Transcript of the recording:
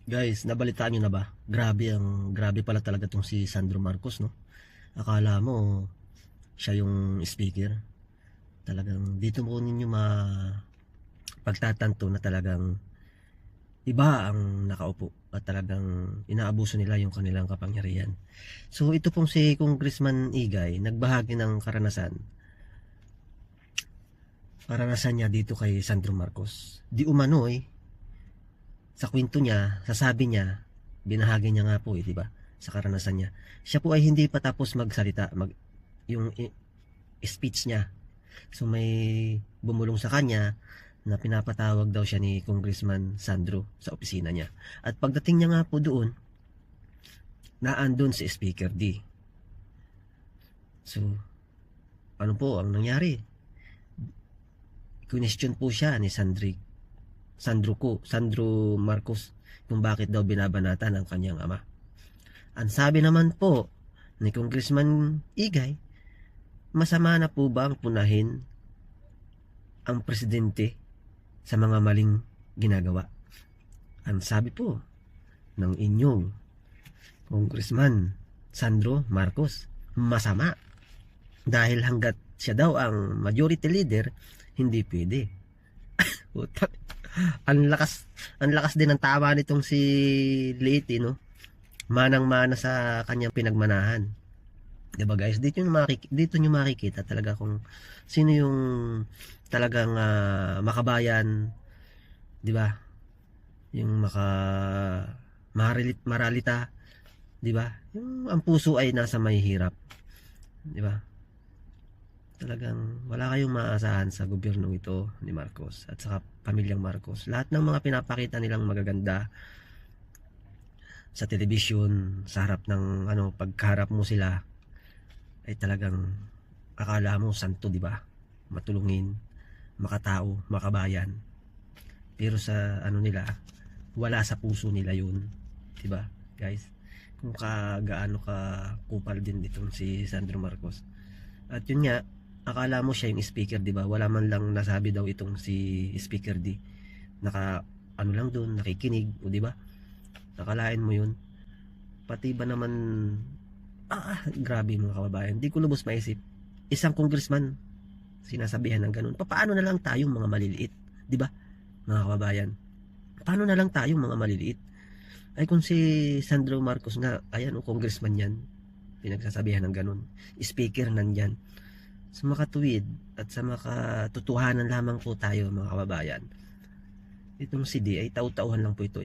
Guys, nabalitaan nyo na ba? Grabe pala talaga tong si Sandro Marcos, no? Akala mo siya yung speaker. Talagang dito mo ninyo pagtatanto na talagang iba ang nakaupo at talagang inaabuso nila yung kanilang kapangyarihan. So ito pong si Congressman Igay nagbahagi ng karanasan niya dito kay Sandro Marcos. Di umano'y sa kwento niya, sasabi niya, binahagi niya nga po di ba? Sa karanasan niya. Siya po ay hindi pa tapos magsalita, yung speech niya. So may bumulong sa kanya na pinapatawag daw siya ni Congressman Sandro sa opisina niya. At pagdating niya nga po doon, naandun si Speaker D. So, ano po ang nangyari? Question po siya ni Sandro Marcos kung bakit daw binabanatan ang kanyang ama. Ang sabi naman po ni Congressman Igay, masama na po ba ang punahin ang presidente sa mga maling ginagawa? Ang sabi po ng inyong Congressman Sandro Marcos, masama. Dahil hanggat siya daw ang majority leader, hindi pwede. Utak. Ang lakas din ng tama nitong si Liti, no? Manang-mana sa kanyang pinagmanahan. 'Di ba guys? Dito nyo makikita talaga kung sino yung talagang makabayan, 'di ba? Yung maralita, 'di ba? Yung ang puso ay nasa mahihirap, 'di ba? Talagang wala kayong maaasahan sa gobyernong ito ni Marcos at saka pamilyang Marcos. Lahat ng mga pinapakita nilang magaganda sa television, sa harap ng pagkaharap mo sila ay talagang akala mo santo, di ba? Matulungin, makatao, makabayan. Pero sa nila, wala sa puso nila 'yun, di ba? Guys, kung gaano ka kupal din ditong si Sandro Marcos. At yun nga, akala mo siya yung speaker, di ba? Wala man lang nasabi daw itong si Speaker D. Lang doon, nakikinig, o di ba? Nakalain mo yun. Pati ba naman grabe mga kababayan. Di ko lubos maisip. Isang congressman sinasabihan ng ganun. Paano na lang tayong mga maliliit, di ba? Mga kababayan. Paano na lang tayong mga maliliit? Ay kung si Sandro Marcos nga, ayan o congressman yan, pinagsasabihan ng ganun. Speaker nandyan. Sa makatuwid at sa makatotohanan lamang po tayo mga kababayan. Itong si D ay tau-tauhan lang po ito.